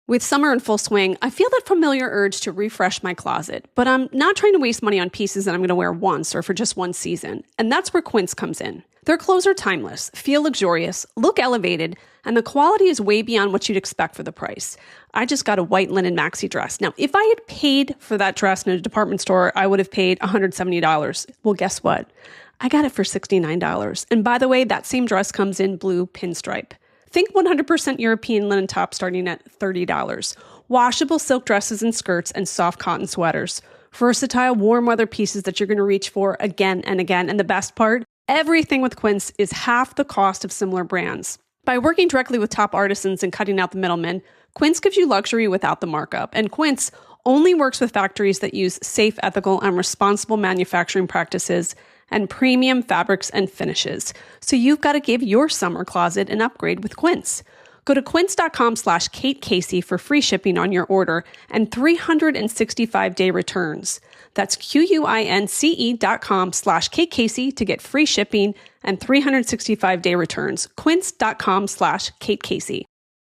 With summer in full swing, I feel that familiar urge to refresh my closet, but I'm not trying to waste money on pieces that I'm going to wear once or for just one season. And that's where Quince comes in. Their clothes are timeless, feel luxurious, look elevated, and the quality is way beyond what you'd expect for the price. I just got a white linen maxi dress. Now, if I had paid for that dress in a department store, I would have paid $170. Well, guess what? I got it for $69. And by the way, that same dress comes in blue pinstripe. Think 100% European linen top starting at $30. Washable silk dresses and skirts and soft cotton sweaters. Versatile warm weather pieces that you're going to reach for again and again. And the best part, everything with Quince is half the cost of similar brands. By working directly with top artisans and cutting out the middlemen, Quince gives you luxury without the markup. And Quince only works with factories that use safe, ethical, and responsible manufacturing practices and premium fabrics and finishes. So you've got to give your summer closet an upgrade with Quince. Go to quince.com/Kate Casey for free shipping on your order and 365-day returns. That's QUINCE.com/Kate Casey to get free shipping and 365-day returns. Quince.com/Kate Casey.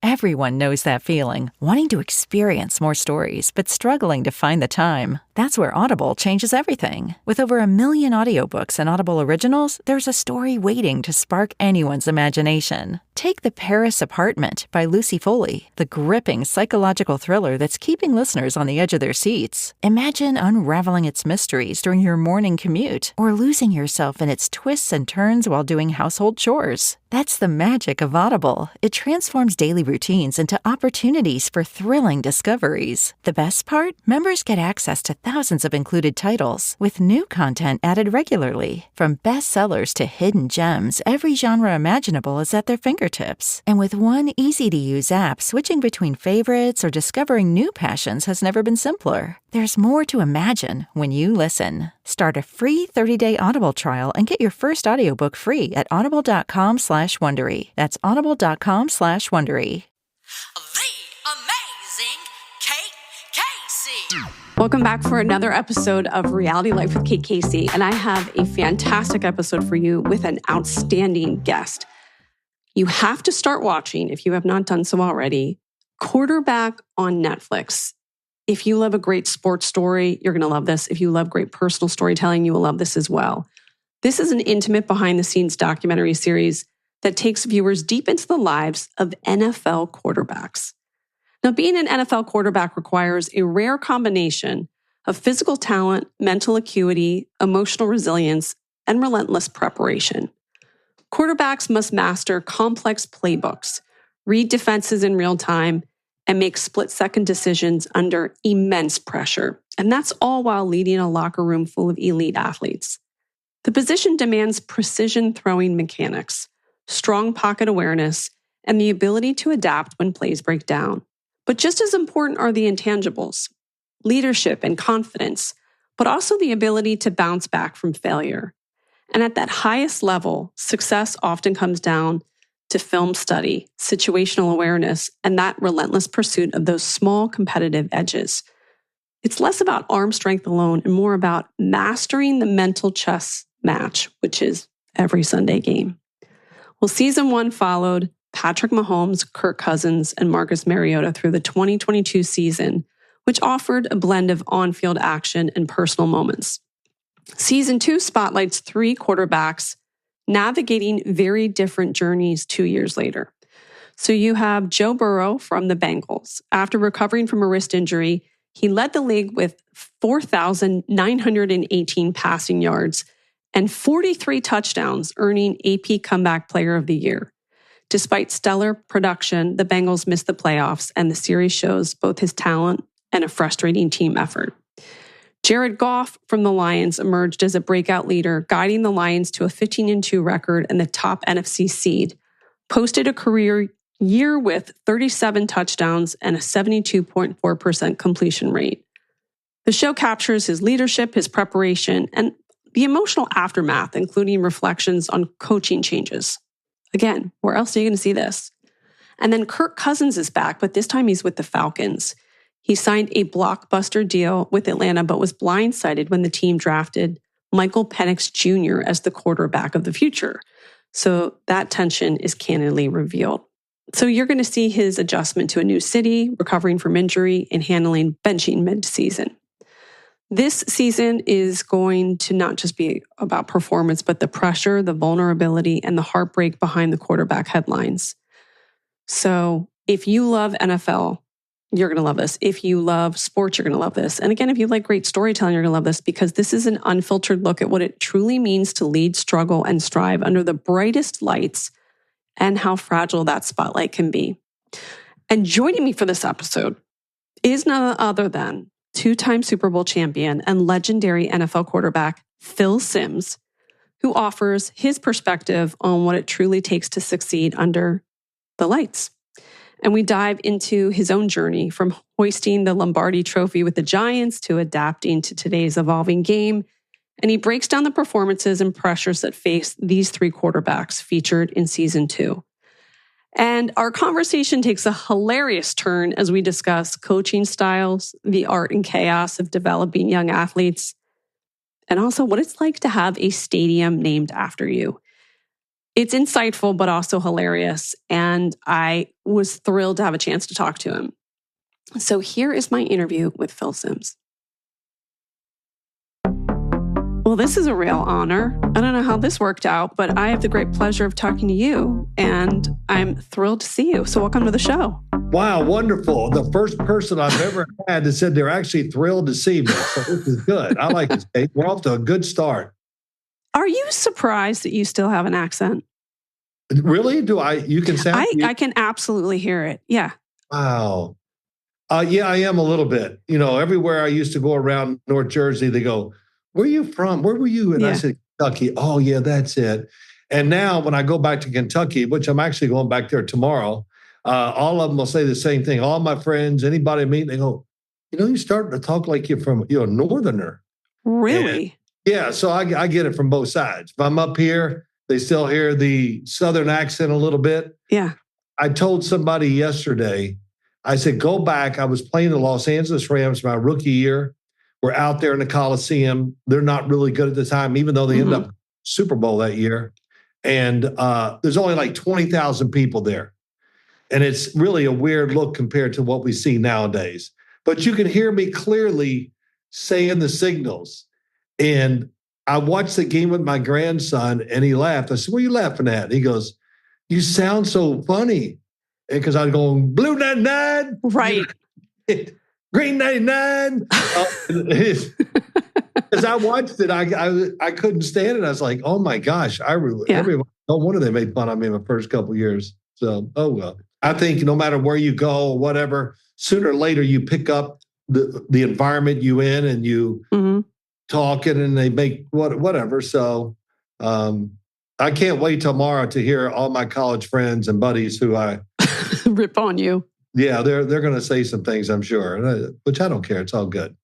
Everyone knows that feeling, wanting to experience more stories, but struggling to find the time. That's where Audible changes everything. With over 1 million audiobooks and Audible originals, there's a story waiting to spark anyone's imagination. Take The Paris Apartment by Lucy Foley, the gripping psychological thriller that's keeping listeners on the edge of their seats. Imagine unraveling its mysteries during your morning commute, or losing yourself in its twists and turns while doing household chores. That's the magic of Audible. It transforms daily routines into opportunities for thrilling discoveries. The best part? Members get access to thousands of included titles, with new content added regularly. From bestsellers to hidden gems, every genre imaginable is at their fingertips. And with one easy-to-use app, switching between favorites or discovering new passions has never been simpler. There's more to imagine when you listen. Start a free 30-day Audible trial and get your first audiobook free at audible.com/Wondery. That's audible.com/Wondery. The amazing Kate Casey. Welcome back for another episode of Reality Life with Kate Casey. And I have a fantastic episode for you with an outstanding guest. You have to start watching, if you have not done so already, Quarterback on Netflix. If you love a great sports story, you're going to love this. If you love great personal storytelling, you will love this as well. This is an intimate behind-the-scenes documentary series that takes viewers deep into the lives of NFL quarterbacks. Now, being an NFL quarterback requires a rare combination of physical talent, mental acuity, emotional resilience, and relentless preparation. Quarterbacks must master complex playbooks, read defenses in real time, and make split-second decisions under immense pressure. And that's all while leading a locker room full of elite athletes. The position demands precision throwing mechanics, strong pocket awareness, and the ability to adapt when plays break down. But just as important are the intangibles, leadership and confidence, but also the ability to bounce back from failure. And at that highest level, success often comes down to film study, situational awareness, and that relentless pursuit of those small competitive edges. It's less about arm strength alone and more about mastering the mental chess match, which is every Sunday game. Well, season 1 followed Patrick Mahomes, Kirk Cousins, and Marcus Mariota through the 2022 season, which offered a blend of on-field action and personal moments. Season 2 spotlights 3 quarterbacks navigating very different journeys 2 years later. So you have Joe Burrow from the Bengals. After recovering from a wrist injury, he led the league with 4,918 passing yards and 43 touchdowns, earning AP Comeback Player of the Year. Despite stellar production, the Bengals missed the playoffs, and the series shows both his talent and a frustrating team effort. Jared Goff from the Lions emerged as a breakout leader, guiding the Lions to a 15-2 record and the top NFC seed, posted a career year with 37 touchdowns and a 72.4% completion rate. The show captures his leadership, his preparation, and the emotional aftermath, including reflections on coaching changes. Again, where else are you going to see this? And then Kirk Cousins is back, but this time he's with the Falcons. He signed a blockbuster deal with Atlanta, but was blindsided when the team drafted Michael Penix Jr. as the quarterback of the future. So that tension is candidly revealed. So you're going to see his adjustment to a new city, recovering from injury, and handling benching mid-season. This season is going to not just be about performance, but the pressure, the vulnerability, and the heartbreak behind the quarterback headlines. So if you love NFL, you're going to love this. If you love sports, you're going to love this. And again, if you like great storytelling, you're going to love this because this is an unfiltered look at what it truly means to lead, struggle, and strive under the brightest lights and how fragile that spotlight can be. And joining me for this episode is none other than two-time Super Bowl champion and legendary NFL quarterback Phil SIMMS, who offers his perspective on what it truly takes to succeed under the lights. And we dive into his own journey from hoisting the Lombardi Trophy with the Giants to adapting to today's evolving game. And he breaks down the performances and pressures that face these three quarterbacks featured in season 2. And our conversation takes a hilarious turn as we discuss coaching styles, the art and chaos of developing young athletes, and also what it's like to have a stadium named after you. It's insightful, but also hilarious. And I was thrilled to have a chance to talk to him. So here is my interview with Phil SIMMS. Well, this is a real honor. I don't know how this worked out, but I have the great pleasure of talking to you, and I'm thrilled to see you. So welcome to the show. Wow, wonderful. The first person I've ever had that said they're actually thrilled to see me. So this is good. I like this, Kate. We're off to a good start. Are you surprised that you still have an accent? Really? You can sound? I can absolutely hear it. Yeah. Wow. Yeah, I am a little bit. You know, everywhere I used to go around North Jersey, they go, "Where are you from? Where were you?" And I said, "Kentucky." "Oh, yeah, that's it." And now when I go back to Kentucky, which I'm actually going back there tomorrow, all of them will say the same thing. All my friends, anybody I meet, they go, "You're starting to talk like you're a Northerner." Really? And yeah, so I get it from both sides. If I'm up here, they still hear the Southern accent a little bit. Yeah. I told somebody yesterday, I said, go back. I was playing the Los Angeles Rams my rookie year. We're out there in the Coliseum. They're not really good at the time, even though they ended up Super Bowl that year. And there's only like 20,000 people there. And it's really a weird look compared to what we see nowadays. But you can hear me clearly saying the signals. And I watched the game with my grandson, and he laughed. I said, "What are you laughing at?" And he goes, "You sound so funny." And because I'm going, "Blue 99." Right. Green 99. As I watched it, I couldn't stand it. I was like, oh my gosh. Everyone, no wonder they made fun of me in the first couple of years. So, oh well. I think no matter where you go or whatever, sooner or later you pick up the environment you in and you talk it and they make whatever. So I can't wait tomorrow to hear all my college friends and buddies who I rip on you. Yeah, they're going to say some things, I'm sure, which I don't care. It's all good.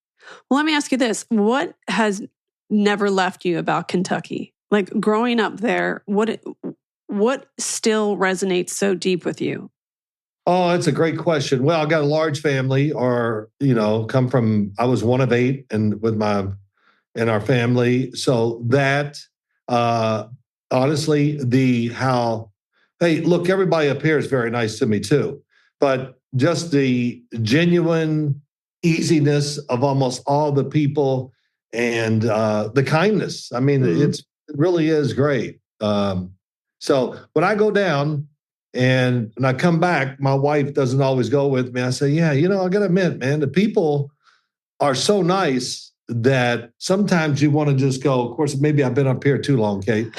Well, let me ask you this. What has never left you about Kentucky? Like growing up there, what still resonates so deep with you? Oh, that's a great question. Well, I got a large family I was one of 8 and in our family. So that, honestly, hey, look, everybody up here is very nice to me too. But just the genuine easiness of almost all the people and the kindness. I mean, it really is great. So when I go down and I come back, my wife doesn't always go with me. I say, yeah, I got to admit, man, the people are so nice that sometimes you want to just go, of course, maybe I've been up here too long, Kate.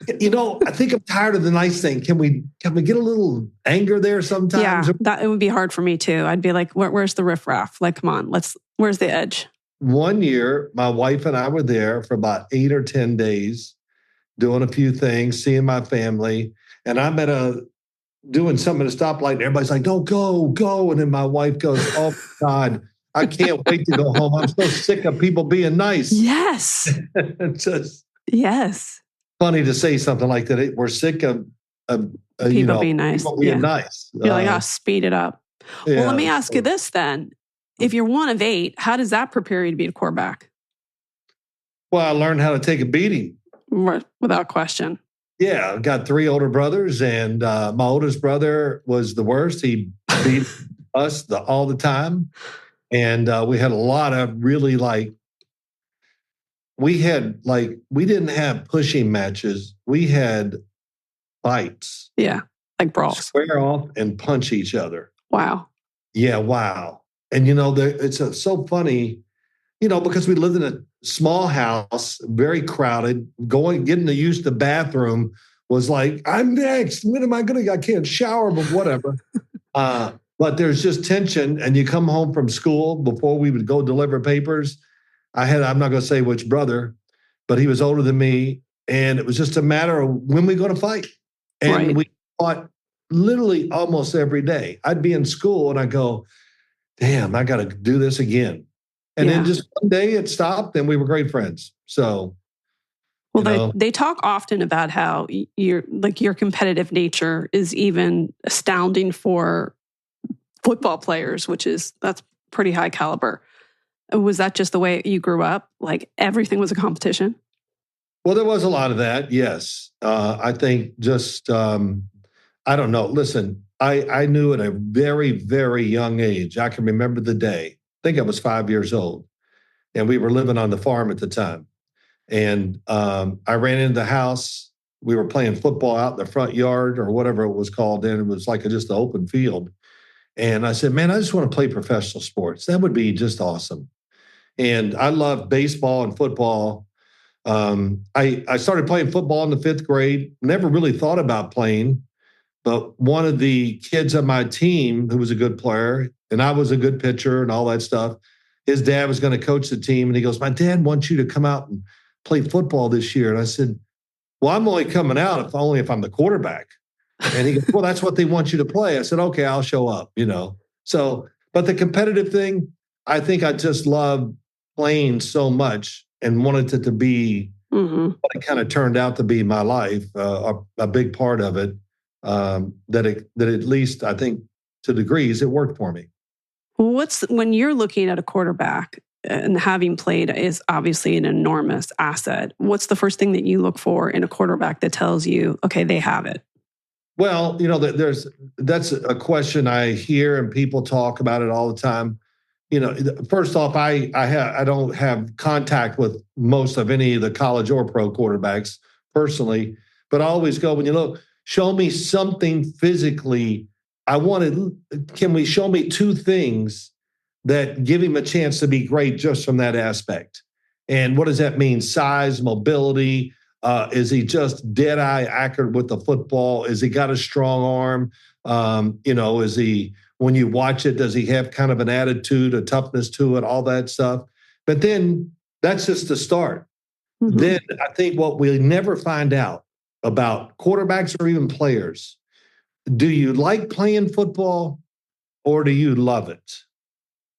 I think I'm tired of the nice thing. Can we get a little anger there sometimes? Yeah, it would be hard for me too. I'd be like, where's the riffraff? Like, come on, where's the edge? One year, my wife and I were there for about 8 or 10 days, doing a few things, seeing my family. And I'm doing something at a stoplight, and everybody's like, no, go. And then my wife goes, oh my God, I can't wait to go home. I'm so sick of people being nice. Yes. Yes. Funny to say something like that. We're sick of people being nice. People being nice. You're like, speed it up. Yeah, well, let me ask you this then. If you're one of 8, how does that prepare you to be a quarterback? Well, I learned how to take a beating. Without question. Yeah, I've got 3 older brothers, and my oldest brother was the worst. He beat us all the time. And we had a lot of really we didn't have pushing matches. We had fights. Yeah, like brawls. Square off and punch each other. Wow. Yeah, wow. And, it's so funny, because we lived in a small house, very crowded, getting to use the bathroom was like, I'm next. When am I I can't shower, but whatever. But there's just tension. And you come home from school before we would go deliver papers. I'm not going to say which brother, but he was older than me. And it was just a matter of when we're going to fight. And we fought literally almost every day. I'd be in school and I go, damn, I got to do this again. And then just one day it stopped and we were great friends. So, well, they talk often about how your competitive nature is even astounding for football players, that's pretty high caliber. Was that just the way you grew up? Like everything was a competition? Well, there was a lot of that. Yes. I think just, I don't know. Listen, I knew at a very, very young age, I can remember the day, I think I was 5 years old, and we were living on the farm at the time. And I ran into the house. We were playing football out in the front yard or whatever it was called then. It was like just an open field. And I said, man, I just want to play professional sports. That would be just awesome. And I love baseball and football. I started playing football in the 5th grade, never really thought about playing. But one of the kids on my team who was a good player, and I was a good pitcher and all that stuff, his dad was going to coach the team. And he goes, my dad wants you to come out and play football this year. And I said, well, I'm only coming out if I'm the quarterback. And he goes, well, that's what they want you to play. I said, okay, I'll show up, So, but the competitive thing, I think I just love playing so much and wanted it to be what it kind of turned out to be my life, a big part of it. That at least I think to degrees it worked for me. When you're looking at a quarterback and having played is obviously an enormous asset, what's the first thing that you look for in a quarterback that tells you, okay, they have it? Well, that's a question I hear and people talk about it all the time. First off, I don't have contact with most of any of the college or pro quarterbacks personally, but I always go, when you look, show me something physically. Can we show me 2 things that give him a chance to be great just from that aspect? And what does that mean? Size, mobility. Is he just dead-eye accurate with the football? Is he got a strong arm? Is he, when you watch it, does he have kind of an attitude, a toughness to it, all that stuff? But then that's just the start. Mm-hmm. Then I think what we never find out about quarterbacks or even players, do you like playing football or do you love it?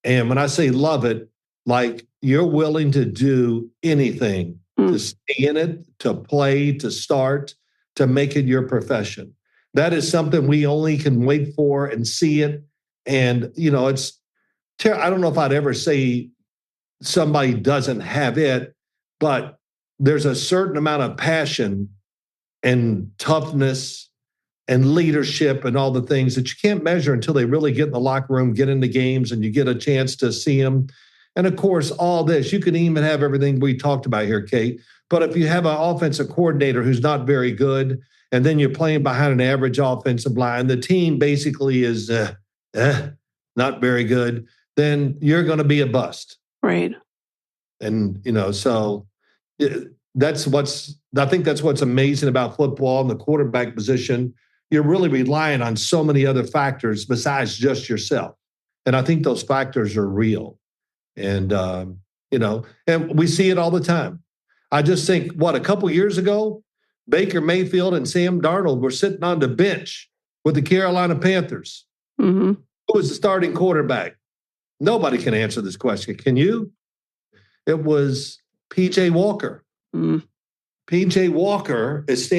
And when I say love it, like you're willing to do anything to stay in it, to play, to start, to make it your profession. That is something we only can wait for and see it. And, I don't know if I'd ever say somebody doesn't have it, but there's a certain amount of passion and toughness and leadership and all the things that you can't measure until they really get in the locker room, get into games, and you get a chance to see them. And of course, all this, you can even have everything we talked about here, Kate. But if you have an offensive coordinator who's not very good, and then you're playing behind an average offensive line, the team basically is not very good, then you're going to be a bust. Right. And, so I think that's what's amazing about football and the quarterback position. You're really relying on so many other factors besides just yourself. And I think those factors are real. And, and we see it all the time. I just think, a couple years ago, Baker Mayfield and Sam Darnold were sitting on the bench with the Carolina Panthers. Mm-hmm. Who was the starting quarterback? Nobody can answer this question. Can you? It was P.J. Walker. Mm. P.J. Walker is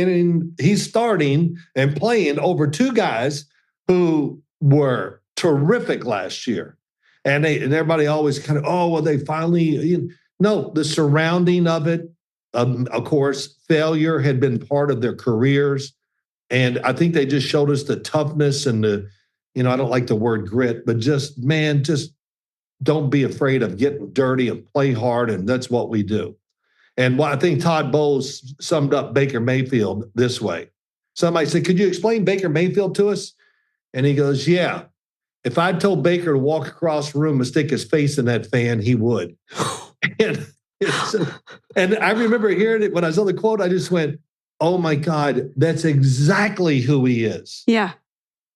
he's starting and playing over 2 guys who were terrific last year. And everybody always kind of, they finally, no, the surrounding of it, Of course, failure had been part of their careers. And I think they just showed us the toughness and I don't like the word grit, but just don't be afraid of getting dirty and play hard. And that's what we do. And I think Todd Bowles summed up Baker Mayfield this way. Somebody said, could you explain Baker Mayfield to us? And he goes, yeah. If I told Baker to walk across the room and stick his face in that fan, he would. And I remember hearing it when I saw the quote, I just went, oh my God, that's exactly who he is. Yeah.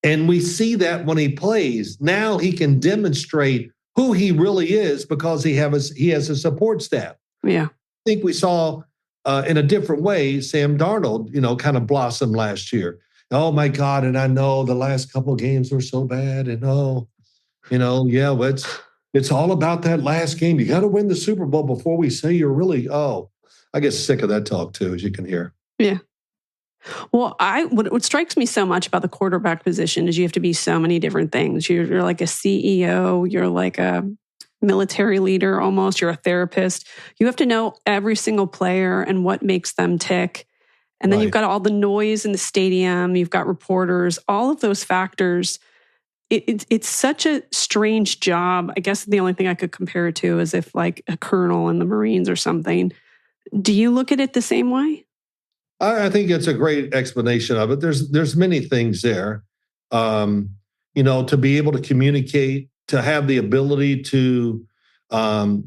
And we see that when he plays. Now he can demonstrate who he really is because he has a support staff. Yeah. I think we saw in a different way, Sam Darnold, kind of blossom last year. Oh my God. And I know the last couple of games were so bad. And it's all about that last game. You got to win the Super Bowl before we say you're really, I get sick of that talk too, as you can hear. Yeah. Well, what strikes me so much about the quarterback position is you have to be so many different things. You're like a CEO, you're like a military leader almost, you're a therapist. You have to know every single player and what makes them tick. And then you've got all the noise in the stadium, you've got reporters, all of those factors. It's such a strange job. I guess the only thing I could compare it to is if like a colonel in the Marines or something. Do you look at it the same way? I think it's a great explanation of it. There's many things there. To be able to communicate, to have the ability to, as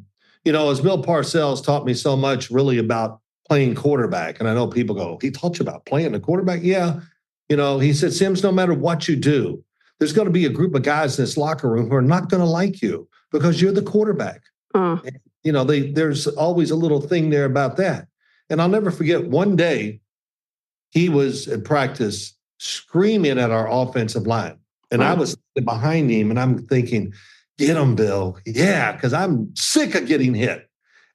Bill Parcells taught me so much really about playing quarterback. And I know people go, he taught you about playing the quarterback? Yeah. He said, Simms, no matter what you do, there's going to be a group of guys in this locker room who are not going to like you because you're the quarterback. And, there's always a little thing there about that. And I'll never forget one day he was at practice screaming at our offensive line. And I was behind him and I'm thinking, get him, Bill. Yeah, because I'm sick of getting hit.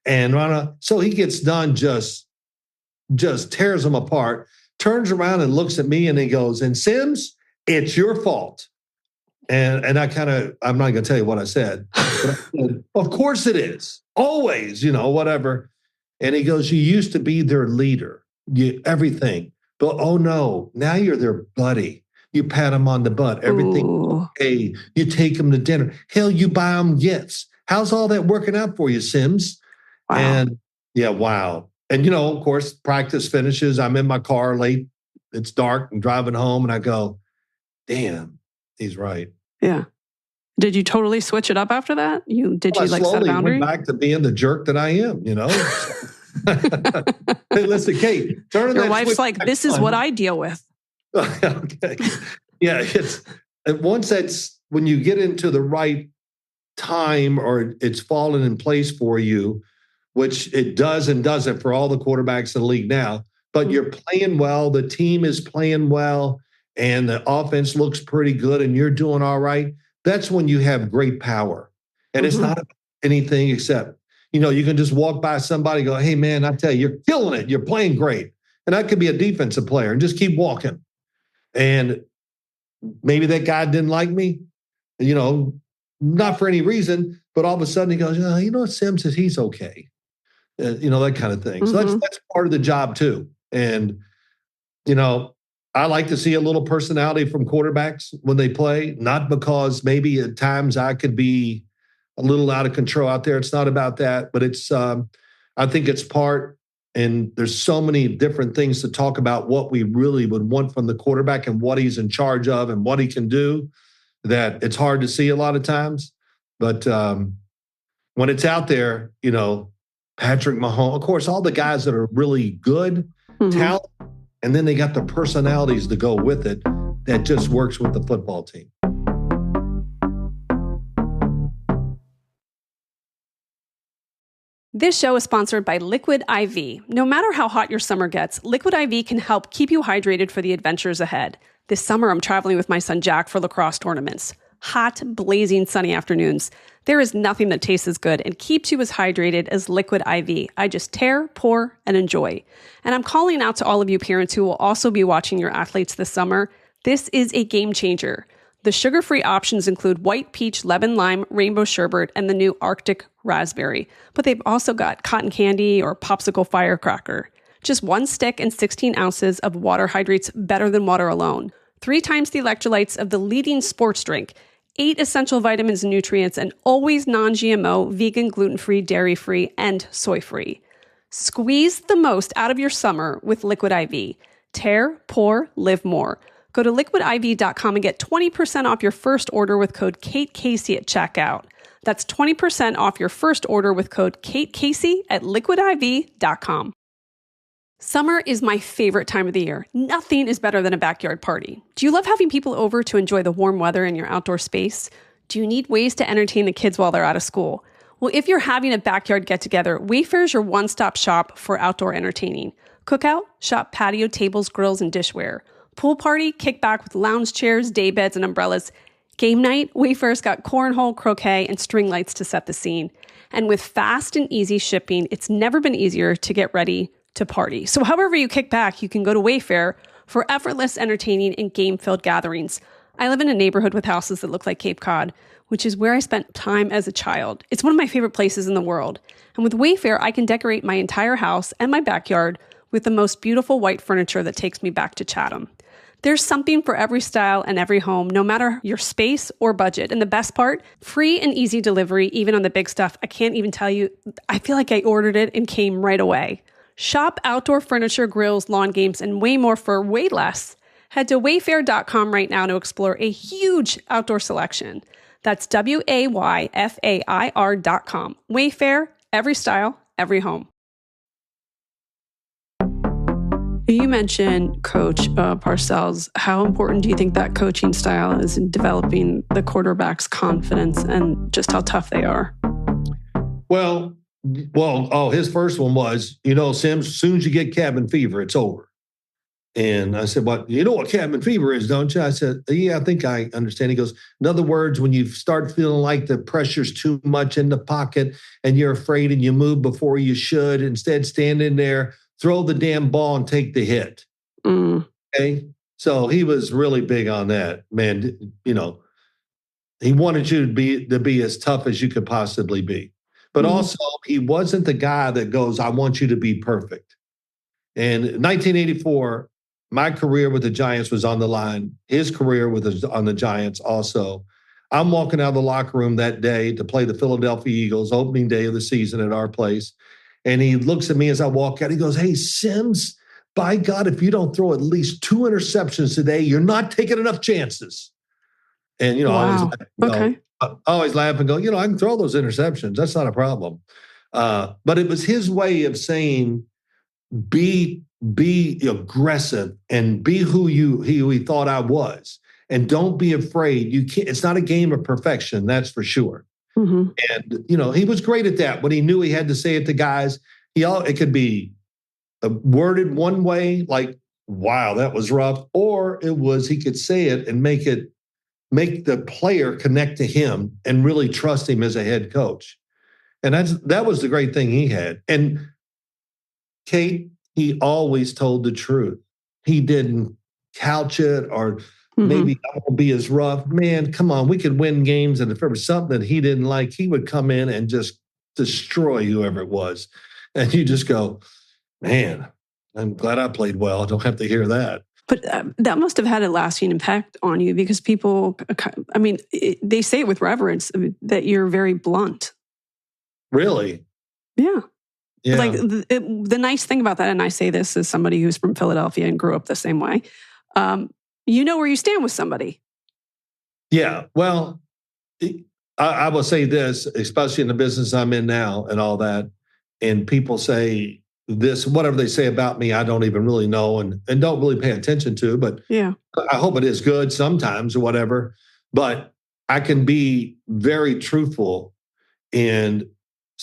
And so he gets done, just tears them apart, turns around and looks at me and he goes, and Simms, it's your fault. And I'm not going to tell you what I said. But I said, of course it is. Always, whatever. And he goes, you used to be their leader, everything. But oh no, now you're their buddy. You pat them on the butt. Everything okay. You take them to dinner. Hell, you buy them gifts. How's all that working out for you, Simms? Wow. And wow. And, of course, practice finishes. I'm in my car late. It's dark. I'm driving home and I go, damn, he's right. Yeah. Did you totally switch it up after that? I slowly set a boundary? went back to being the jerk that I am, Hey, listen, Kate, turn your wife's like, this is what I deal with. Okay. Yeah. When you get into the right time or it's fallen in place for you, which it does and doesn't for all the quarterbacks in the league now, but you're playing well, the team is playing well, and the offense looks pretty good and you're doing all right, that's when you have great power. And it's not anything except, you can just walk by somebody and go, hey, man, I tell you, you're killing it. You're playing great. And that could be a defensive player and just keep walking. And maybe that guy didn't like me, not for any reason, but all of a sudden he goes, Simms says he's okay. That kind of thing. So that's part of the job too. And, I like to see a little personality from quarterbacks when they play, not because maybe at times I could be a little out of control out there. It's not about that, but it's, I think it's part, and there's so many different things to talk about what we really would want from the quarterback and what he's in charge of and what he can do, that it's hard to see a lot of times. But when it's out there, Patrick Mahomes, of course, all the guys that are really good, talent, and then they got the personalities to go with it that just works with the football team. This show is sponsored by Liquid IV. No matter how hot your summer gets, Liquid IV can help keep you hydrated for the adventures ahead. This summer, I'm traveling with my son Jack for lacrosse tournaments. Hot, blazing, sunny afternoons. There is nothing that tastes as good and keeps you as hydrated as Liquid IV. I just tear, pour, and enjoy. And I'm calling out to all of you parents who will also be watching your athletes this summer. This is a game changer. The sugar-free options include white peach, lemon lime, rainbow sherbet, and the new Arctic raspberry. But they've also got cotton candy or popsicle firecracker. Just 1 stick and 16 ounces of water hydrates better than water alone. 3 times the electrolytes of the leading sports drink. 8 essential vitamins and nutrients, and always non-GMO, vegan, gluten-free, dairy-free, and soy-free. Squeeze the most out of your summer with Liquid IV. Tear, pour, live more. Go to liquidiv.com and get 20% off your first order with code Kate Casey at checkout. That's 20% off your first order with code Kate Casey at liquidiv.com. Summer is my favorite time of the year. Nothing is better than a backyard party. Do you love having people over to enjoy the warm weather in your outdoor space? Do you need ways to entertain the kids while they're out of school? Well, if you're having a backyard get-together, Wayfair is your one-stop shop for outdoor entertaining. Cookout, shop patio tables, grills, and dishware. Pool party, kick back with lounge chairs, day beds, and umbrellas. Game night, Wayfair's got cornhole, croquet, and string lights to set the scene. And with fast and easy shipping, it's never been easier to get ready to party. So however you kick back, you can go to Wayfair for effortless entertaining and game-filled gatherings. I live in a neighborhood with houses that look like Cape Cod, which is where I spent time as a child. It's one of my favorite places in the world. And with Wayfair, I can decorate my entire house and my backyard with the most beautiful white furniture that takes me back to Chatham. There's something for every style and every home, no matter your space or budget. And the best part, free and easy delivery, even on the big stuff. I can't even tell you, I feel like I ordered it and came right away. Shop outdoor furniture, grills, lawn games, and way more for way less. Head to wayfair.com right now to explore a huge outdoor selection. That's WAYFAIR.com. Wayfair, every style, every home. You mentioned Coach Parcells. How important do you think that coaching style is in developing the quarterback's confidence and just how tough they are? Well, his first one was, SIMMS, as soon as you get cabin fever, it's over. And I said, well, you know what cabin fever is, don't you? I said, yeah, I think I understand. He goes, in other words, when you start feeling like the pressure's too much in the pocket and you're afraid and you move before you should, instead stand in there, throw the damn ball and take the hit. Okay. So he was really big on that, man. He wanted you to be as tough as you could possibly be. But also he wasn't the guy that goes, I want you to be perfect. And in 1984, my career with the Giants was on the line. His career on the Giants also. I'm walking out of the locker room that day to play the Philadelphia Eagles, opening day of the season at our place. And he looks at me as I walk out. He goes, hey, SIMMS, by God, if you don't throw at least 2 interceptions today, you're not taking enough chances. And, Wow. I always laugh and go, I can throw those interceptions. That's not a problem. But it was his way of saying, be aggressive and be who he thought I was. And don't be afraid. It's not a game of perfection, that's for sure. Mm-hmm. And, he was great at that. When he knew he had to say it to guys, it could be worded one way, like, wow, that was rough. Or he could say it and make the player connect to him and really trust him as a head coach. And that was the great thing he had. And Kate, he always told the truth. He didn't couch it or maybe I won't be as rough. Man, come on, we could win games. And if there was something that he didn't like, he would come in and just destroy whoever it was. And you just go, man, I'm glad I played well. I don't have to hear that. But that must have had a lasting impact on you because people, they say it with reverence that you're very blunt. Really? Yeah. Yeah. Like the nice thing about that, and I say this as somebody who's from Philadelphia and grew up the same way, you know where you stand with somebody. Yeah. Well, I will say this, especially in the business I'm in now and all that, and people say this, whatever they say about me, I don't even really know and don't really pay attention to, but yeah, I hope it is good sometimes or whatever, but I can be very truthful and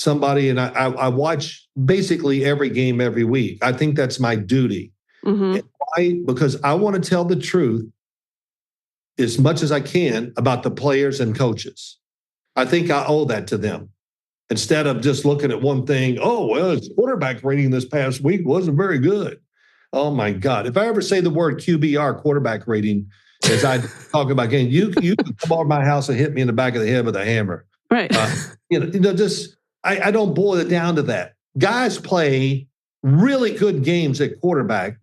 and I watch basically every game every week. I think that's my duty. Mm-hmm. Because I want to tell the truth as much as I can about the players and coaches. I think I owe that to them. Instead of just looking at one thing, his quarterback rating this past week wasn't very good. Oh, my God. If I ever say the word QBR, quarterback rating, as I talk about game. You can come over my house and hit me in the back of the head with a hammer. Right. Just I don't boil it down to that. Guys play really good games at quarterback.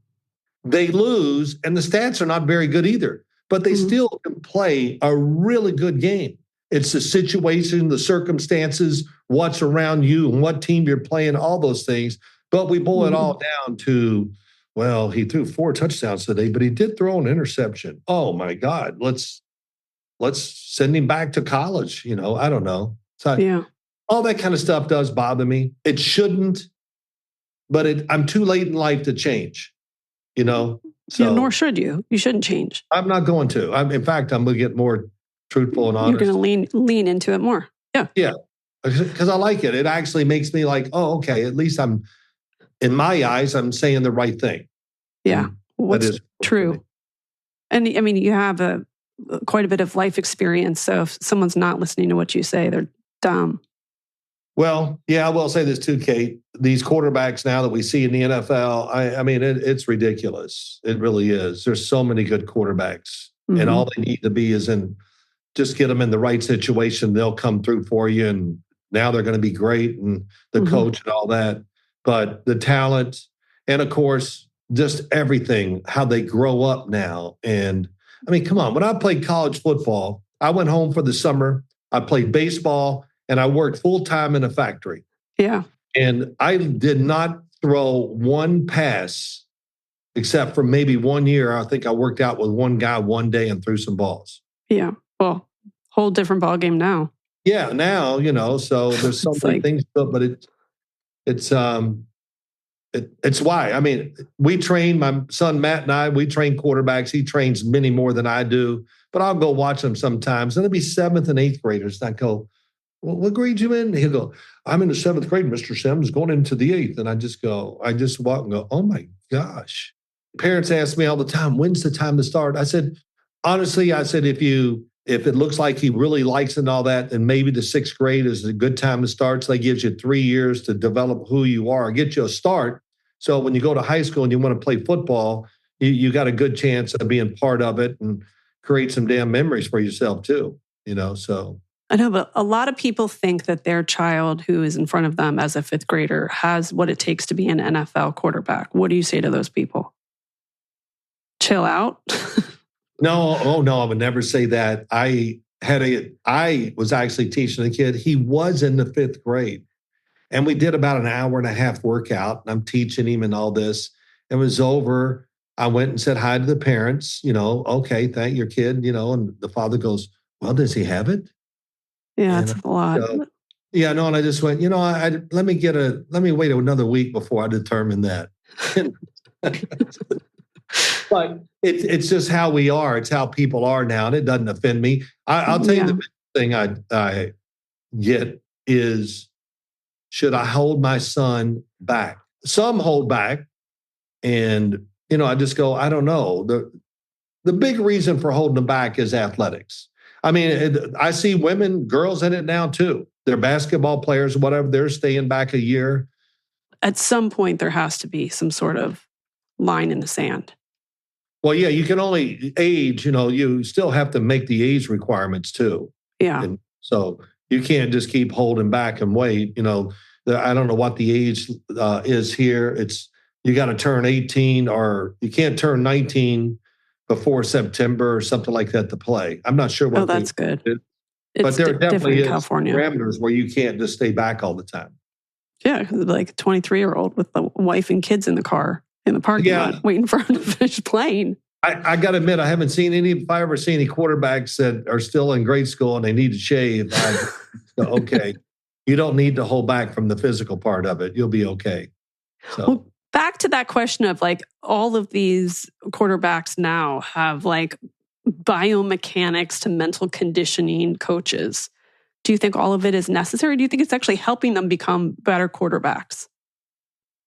They lose, and the stats are not very good either, but they still can play a really good game. It's the situation, the circumstances, what's around you, and what team you're playing, all those things. But we boil it all down to, well, he threw 4 touchdowns today, but he did throw an interception. Oh my God, let's send him back to college. I don't know. So all that kind of stuff does bother me. It shouldn't, but I'm too late in life to change. So nor should you. You shouldn't change. I'm not going to. In fact, I'm going to get more truthful and honest. You're going to lean into it more. Yeah. Yeah. Because I like it. It actually makes me like, oh, okay, at least in my eyes, I'm saying the right thing. Yeah. What's true. And I mean, you have quite a bit of life experience. So if someone's not listening to what you say, they're dumb. Well, yeah, I will say this too, Kate. These quarterbacks now that we see in the NFL, I mean, it's ridiculous. It really is. There's so many good quarterbacks, and all they need to be is just get them in the right situation. They'll come through for you, and now they're going to be great, and the coach and all that. But the talent, and of course, just everything, how they grow up now. And I mean, come on, when I played college football, I went home for the summer. I played baseball, and I worked full-time in a factory. Yeah. And I did not throw one pass except for maybe 1 year. I think I worked out with one guy one day and threw some balls. Yeah. Well, whole different ball game now. Yeah. Now, so there's so many things, but it's why. I mean, we train, my son Matt and I, we train quarterbacks. He trains many more than I do, but I'll go watch them sometimes. And it'll be 7th and 8th graders. And I go, well, what grade you in? He'll go, I'm in the 7th grade, Mr. SIMMS, going into the 8th. And I just walk and go, oh my gosh. Parents ask me all the time, when's the time to start? I said, honestly, if it looks like he really likes it and all that, then maybe the 6th grade is a good time to start. So that gives you 3 years to develop who you are, get you a start. So when you go to high school and you want to play football, you got a good chance of being part of it and create some damn memories for yourself too, so. I know, but a lot of people think that their child who is in front of them as a 5th grader has what it takes to be an NFL quarterback. What do you say to those people? Chill out? No, I would never say that. I was actually teaching a kid. He was in the 5th grade. And we did about an hour and a half workout. And I'm teaching him and all this. It was over. I went and said hi to the parents, okay, thank your kid, and the father goes, well, does he have it? Yeah, that's a lot. And I just went, let me wait another week before I determine that. But it's just how we are. It's how people are now, and it doesn't offend me. I'll tell you the big thing I get is, should I hold my son back? Some hold back, and I just go, I don't know. The big reason for holding them back is athletics. I mean, I see girls in it now too. They're basketball players, whatever. They're staying back a year. At some point, there has to be some sort of line in the sand. Well, yeah, you can only age, you still have to make the age requirements too. Yeah. And so you can't just keep holding back and wait. I don't know what the age is here. You got to turn 18 or you can't turn 19 before September or something like that to play. I'm not sure what. Oh, that's good. But there definitely is California parameters where you can't just stay back all the time. Yeah, like a 23-year-old with the wife and kids in the car in the parking lot waiting for him to finish playing. I got to admit, I haven't seen if I ever see any quarterbacks that are still in grade school and they need to shave. Okay, you don't need to hold back from the physical part of it. You'll be okay. So. Well, back to that question of all of these quarterbacks now have biomechanics to mental conditioning coaches. Do you think all of it is necessary? Do you think it's actually helping them become better quarterbacks?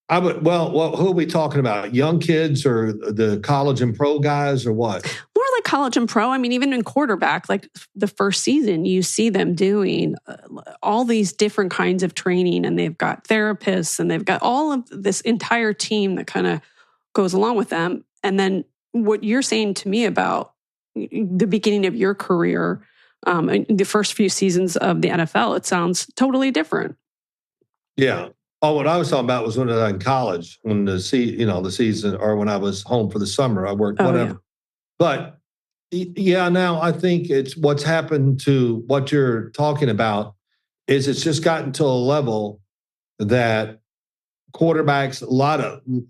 Well, who are we talking about? Young kids or the college and pro guys or what? More like college and pro. I mean, even in quarterback, like the first season, you see them doing all these different kinds of training, and they've got therapists and they've got all of this entire team that kind of goes along with them. And then what you're saying to me about the beginning of your career, the first few seasons of the NFL, it sounds totally different. Yeah. Oh, what I was talking about was when I was in college, when the season, or when I was home for the summer, I worked whatever. Yeah. But yeah, now I think it's what's happened to what you're talking about is it's just gotten to a level that quarterbacks,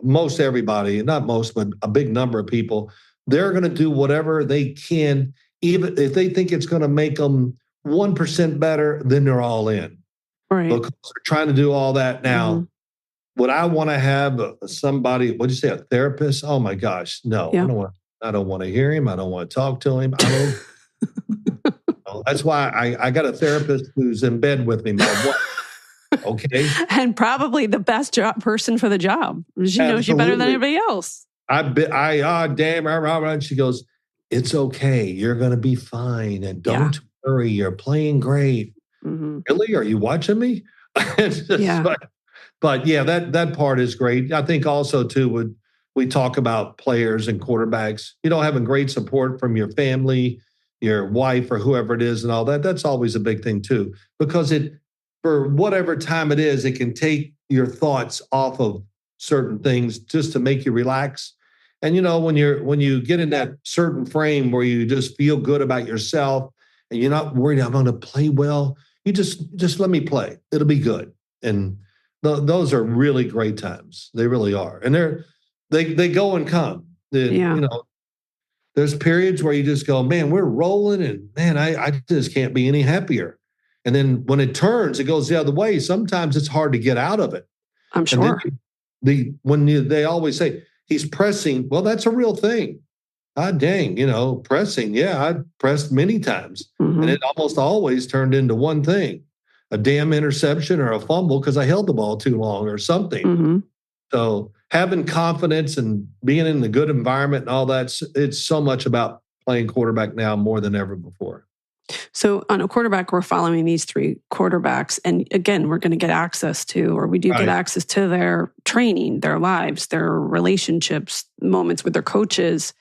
most everybody, not most, but a big number of people, they're going to do whatever they can, even if they think it's going to make them 1% better, then they're all in. Right. Because they're trying to do all that now. Mm-hmm. Would I want to have somebody, what'd you say, a therapist? Oh my gosh, no. Yeah. I don't want to hear him. I don't want to talk to him. That's why I got a therapist who's in bed with me. Okay. And probably the best person for the job. She knows you better than anybody else. Damn. She goes, it's okay. You're going to be fine. And don't worry. You're playing great. Mm-hmm. Really? Are you watching me? But yeah, that part is great. I think also too, when we talk about players and quarterbacks, having great support from your family, your wife or whoever it is and all that, that's always a big thing too, because for whatever time it is, it can take your thoughts off of certain things just to make you relax. And when you get in that certain frame where you just feel good about yourself and you're not worried I'm going to play well, you just let me play. It'll be good. And those are really great times. They really are. And they go and come. There's periods where you just go, man, we're rolling, and man, I just can't be any happier. And then when it turns, it goes the other way. Sometimes it's hard to get out of it. I'm sure. They always say he's pressing. Well, that's a real thing. Dang, pressing. Yeah, I pressed many times, mm-hmm. and it almost always turned into one thing: a damn interception or a fumble because I held the ball too long or something. Mm-hmm. So having confidence and being in the good environment and all that, it's so much about playing quarterback now more than ever before. So on a quarterback, we're following these three quarterbacks. And again, we're going to get access to, or we do get access to their training, their lives, their relationships, moments with their coaches.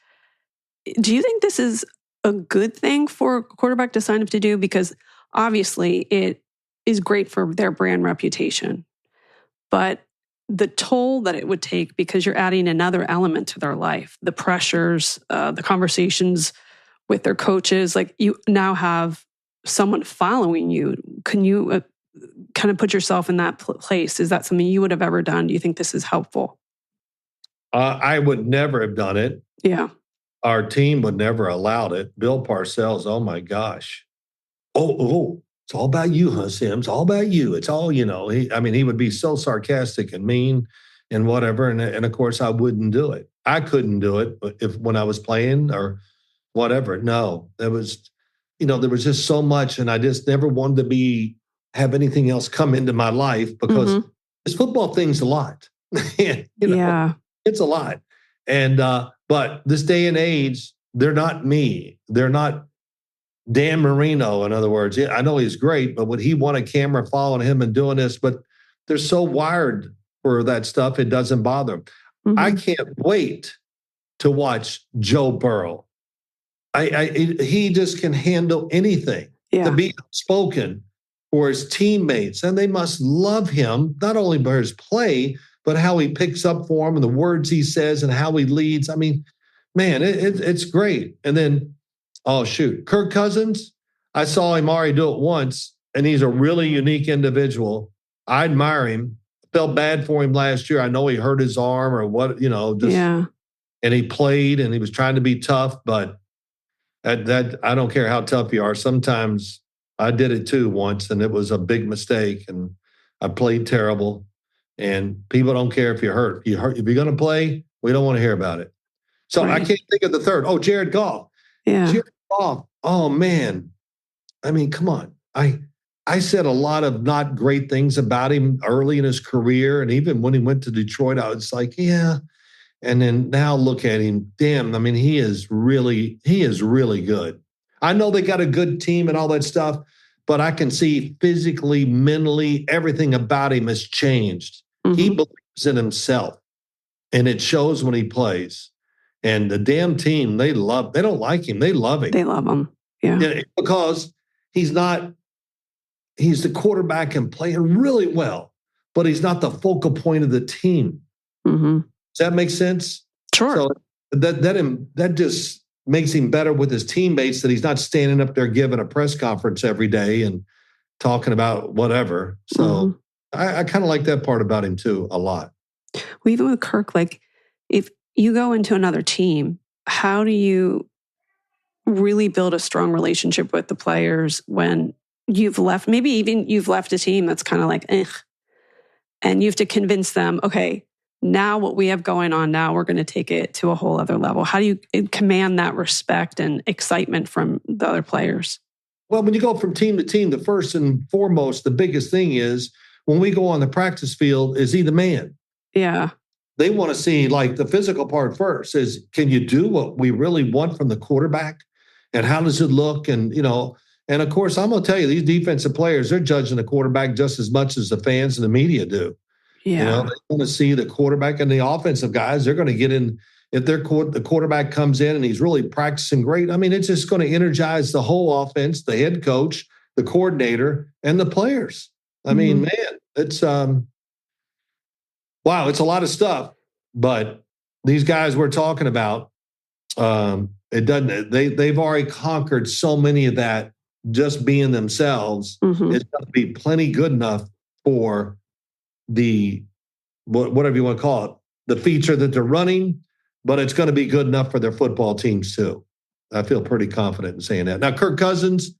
Do you think this is a good thing for a quarterback to sign up to do? Because obviously it is great for their brand reputation. But the toll that it would take, because you're adding another element to their life, the pressures, the conversations with their coaches, like you now have someone following you. Can you kind of put yourself in that place? Is that something you would have ever done? Do you think this is helpful? I would never have done it. Yeah. Our team would never allowed it. Bill Parcells, oh my gosh. Oh, it's all about you, huh, Simms? All about you. It's all, he would be so sarcastic and mean and whatever. And of course, I wouldn't do it. I couldn't do it when I was playing or whatever. No, there was just so much. And I just never wanted to have anything else come into my life because mm-hmm. this football thing's a lot. It's a lot. And, but this day and age, they're not me. They're not Dan Marino, in other words. I know he's great, but would he want a camera following him and doing this? But they're so wired for that stuff, it doesn't bother them. Mm-hmm. I can't wait to watch Joe Burrow. He just can handle anything. To be outspoken for his teammates, and they must love him, not only by his play, but how he picks up for him and the words he says and how he leads. I mean, man, it's great. And then, Kirk Cousins, I saw him already do it once, and he's a really unique individual. I admire him. Felt bad for him last year. I know he hurt his arm or what, and he played and he was trying to be tough, but that I don't care how tough you are. Sometimes I did it too once, and it was a big mistake, and I played terrible. And people don't care if you're hurt. If you're going to play, we don't want to hear about it. So I can't think of the third. Oh, Jared Goff. Yeah. Jared Goff. Oh, man. I mean, come on. I said a lot of not great things about him early in his career. And even when he went to Detroit, I was like, yeah. And then now look at him. Damn, I mean, he is really good. I know they got a good team and all that stuff, but I can see physically, mentally, everything about him has changed. Mm-hmm. He believes in himself, and it shows when he plays. And the damn team, they don't like him. They love him. They love him. Yeah. Because he's the quarterback and playing really well, but he's not the focal point of the team. Mm-hmm. Does that make sense? Sure. So that just makes him better with his teammates, that he's not standing up there giving a press conference every day and talking about whatever. So I kind of like that part about him too a lot. Well, even with Kirk, like if you go into another team, how do you really build a strong relationship with the players when you've left, maybe even you've left a team that's kind of like, and you have to convince them, okay, now what we have going on now, we're going to take it to a whole other level. How do you command that respect and excitement from the other players? Well, when you go from team to team, the first and foremost, the biggest thing is when we go on the practice field, is he the man? Yeah. They want to see like the physical part first is, can you do what we really want from the quarterback? And how does it look? And, and of course, I'm going to tell you, these defensive players, they're judging the quarterback just as much as the fans and the media do. Yeah. They want to see the quarterback, and the offensive guys, they're going to get in. If the quarterback comes in and he's really practicing great, I mean, it's just going to energize the whole offense, the head coach, the coordinator, and the players. I mean, man, it's wow, it's a lot of stuff. But these guys we're talking about, it doesn't. They've already conquered so many of that just being themselves. It's going to be plenty good enough for the whatever you want to call it, the feature that they're running, but it's going to be good enough for their football teams too. I feel pretty confident in saying that. Now, Kirk Cousins,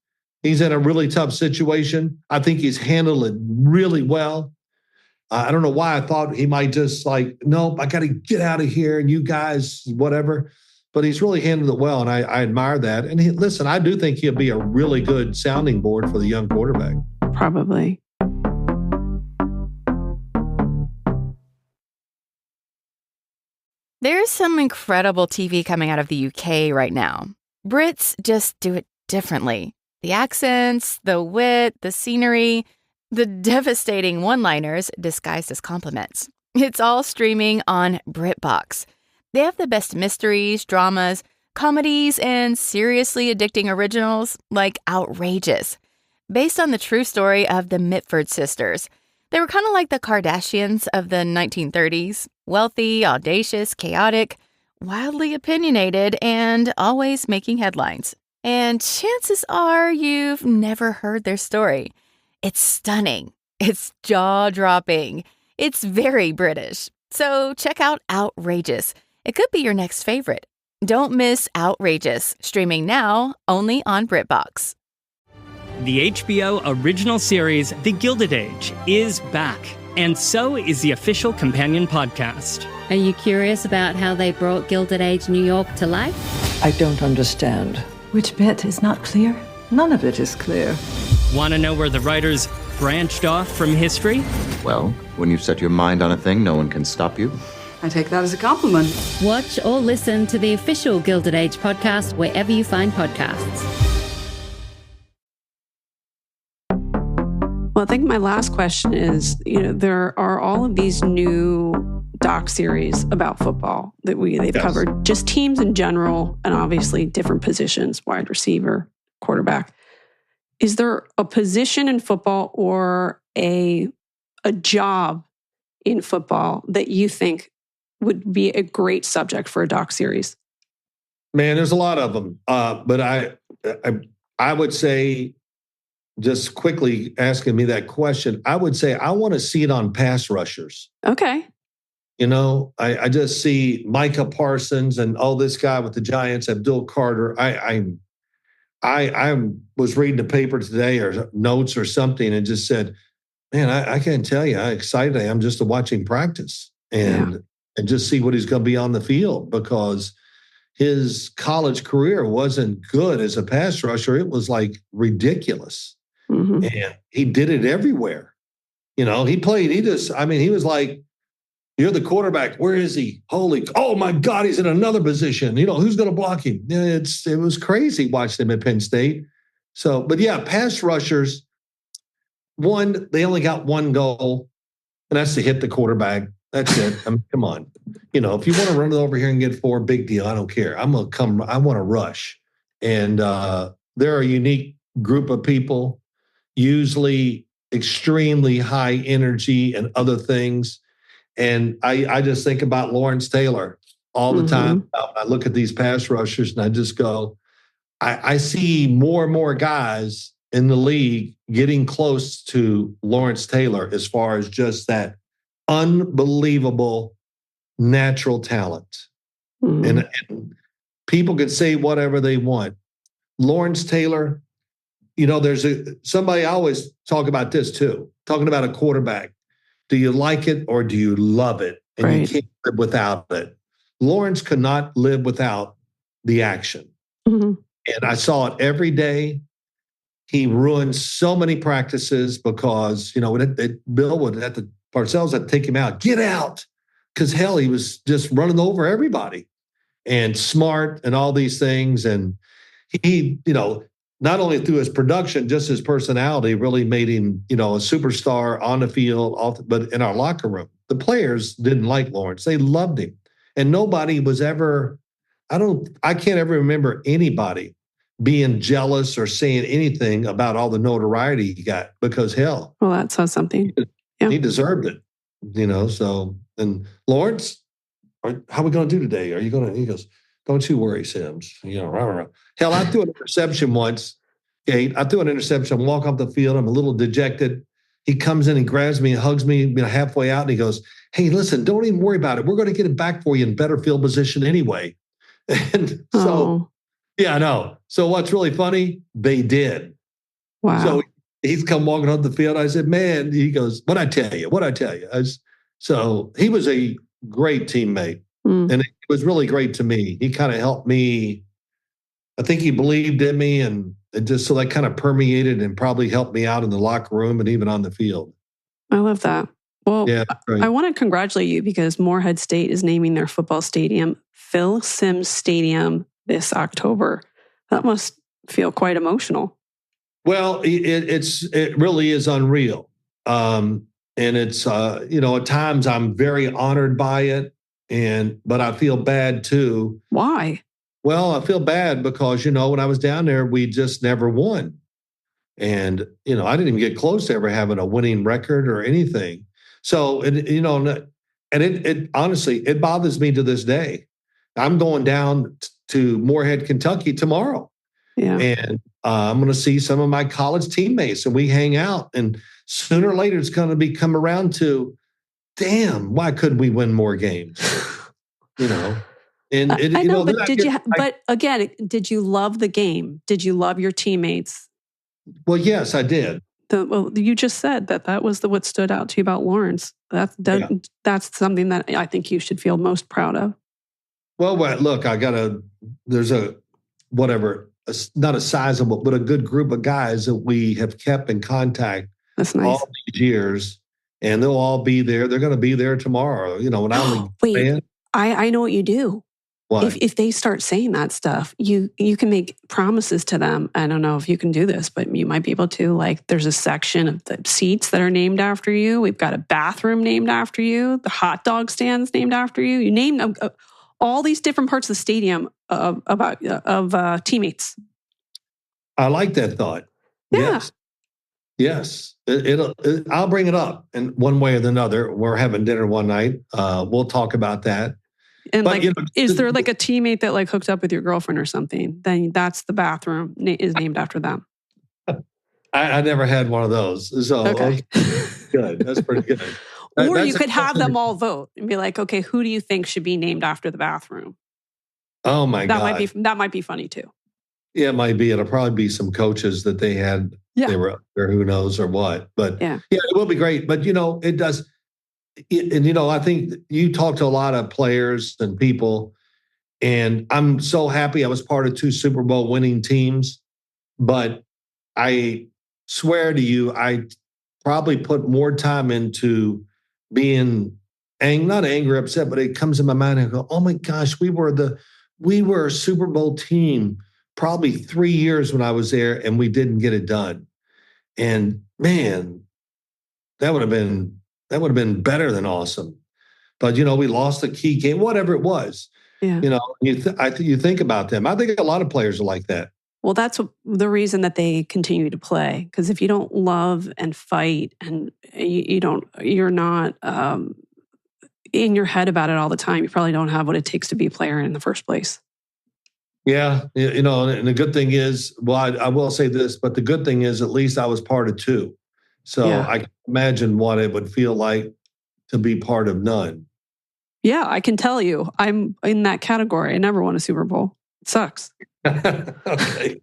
he's in a really tough situation. I think he's handled it really well. I don't know why I thought he might just like, nope, I got to get out of here and you guys, whatever. But he's really handled it well, and I admire that. And listen, I do think he'll be a really good sounding board for the young quarterback. Probably. There's some incredible TV coming out of the UK right now. Brits just do it differently. The accents, the wit, the scenery, the devastating one-liners disguised as compliments. It's all streaming on BritBox. They have the best mysteries, dramas, comedies, and seriously addicting originals like Outrageous, based on the true story of the Mitford sisters. They were kind of like the Kardashians of the 1930s, wealthy, audacious, chaotic, wildly opinionated, and always making headlines. And chances are you've never heard their story. It's stunning. It's jaw-dropping. It's very British. So check out Outrageous. It could be your next favorite. Don't miss Outrageous, streaming now only on BritBox. The HBO original series, The Gilded Age, is back, and so is the official companion podcast. Are you curious about how they brought Gilded Age New York to life? I don't understand. Which bit is not clear? None of it is clear. Want to know where the writers branched off from history? Well, when you've set your mind on a thing, no one can stop you. I take that as a compliment. Watch or listen to the official Gilded Age podcast wherever you find podcasts. Well, I think my last question is, there are all of these new doc series about football that they've covered, just teams in general, and obviously different positions, wide receiver, quarterback. Is there a position in football or a job in football that you think would be a great subject for a doc series? Man, there's a lot of them. But I would say, just quickly asking me that question, I would say I want to see it on pass rushers. Okay. I just see Micah Parsons and this guy with the Giants, Abdul Carter. I was reading the paper today or notes or something and just said, man, I can't tell you how excited I am just to watch him practice and just see what he's going to be on the field, because his college career wasn't good as a pass rusher. It was like ridiculous. Mm-hmm. And he did it everywhere. He was like, you're the quarterback. Where is he? Oh my God, he's in another position. Who's going to block him? It was crazy watching him at Penn State. So, but yeah, pass rushers, they only got one goal, and that's to hit the quarterback. That's it. I mean, come on. If you want to run it over here and get 4, big deal. I don't care. I'm going to come. I want to rush. And they're a unique group of people, usually extremely high energy and other things. And I just think about Lawrence Taylor all the time. I look at these pass rushers and I just go, I see more and more guys in the league getting close to Lawrence Taylor as far as just that unbelievable natural talent. And people can say whatever they want. Lawrence Taylor, there's somebody I always talk about this too, talking about a quarterback. Do you like it or do you love it? And you can't live without it. Lawrence could not live without the action. And I saw it every day. He ruined so many practices because, Bill would have to, Parcells had to take him out. Get out. Because hell, he was just running over everybody and smart and all these things. And he, not only through his production, just his personality really made him, a superstar on the field, but in our locker room. The players didn't like Lawrence. They loved him. And nobody was ever, I can't ever remember anybody being jealous or saying anything about all the notoriety he got because hell. Well, that says something. He deserved it, so. And Lawrence, how are we going to do today? Are you going to, he goes, don't you worry, SIMMS. Hell, I threw an interception once, Kate. I threw an interception, walk off the field. I'm a little dejected. He comes in and grabs me and hugs me halfway out. And he goes, hey, listen, don't even worry about it. We're going to get it back for you in better field position anyway. And so, yeah, I know. So what's really funny, they did. Wow. So he's come walking off the field. I said, man, he goes, what'd I tell you? So he was a great teammate. And it was really great to me. He kind of helped me. I think he believed in me, and it just so that kind of permeated and probably helped me out in the locker room and even on the field. I love that. Well, yeah, I want to congratulate you because Morehead State is naming their football stadium Phil Simms Stadium this October. That must feel quite emotional. Well, it really is unreal. And it's, at times I'm very honored by it. But I feel bad too. Why? Well, I feel bad because, when I was down there, we just never won. And, I didn't even get close to ever having a winning record or anything. So, it honestly, it bothers me to this day. I'm going down to Morehead, Kentucky tomorrow. Yeah. And I'm going to see some of my college teammates and we hang out. And sooner or later, it's going to come around to, damn, why couldn't we win more games? And I know, but again, did you love the game? Did you love your teammates? Well, yes, I did. You just said that was what stood out to you about Lawrence. That's something that I think you should feel most proud of. Well, look, there's not a sizable, but a good group of guys that we have kept in contact. That's nice. All these years. And they'll all be there. They're going to be there tomorrow. When I'm wait, I know what you do. What? If they start saying that stuff, you can make promises to them. I don't know if you can do this, but you might be able to. Like, there's a section of the seats that are named after you. We've got a bathroom named after you. The hot dog stands named after you. You name all these different parts of the stadium of teammates. I like that thought. Yeah. Yes. I'll bring it up in one way or another. We're having dinner one night. We'll talk about that. And is there like a teammate that hooked up with your girlfriend or something? Then that's the bathroom is named after them. I never had one of those. So okay. Good. That's pretty good. Or you could have them all vote and be like, okay, who do you think should be named after the bathroom? Oh my God. That might be funny too. Yeah, it might be. It'll probably be some coaches that they had. Yeah. They were up there, who knows or what. But yeah, it will be great. But, it does. And, I think you talk to a lot of players and people, and I'm so happy I was part of 2 Super Bowl winning teams. But I swear to you, I probably put more time into being not angry, upset, but it comes in my mind and I go, oh my gosh, we were a Super Bowl team probably 3 years when I was there and we didn't get it done. And man, that would have been better than awesome. but we lost a key game, whatever it was. Yeah. You think about them. I think a lot of players are like that. Well, that's the reason that they continue to play. Because if you don't love and fight, and you're not in your head about it all the time, you probably don't have what it takes to be a player in the first place. Yeah, and the good thing is, well, I will say this, but the good thing is at least I was part of two. So Yeah. I can imagine what it would feel like to be part of none. Yeah, I can tell you, I'm in that category. I never won a Super Bowl. It sucks. Okay.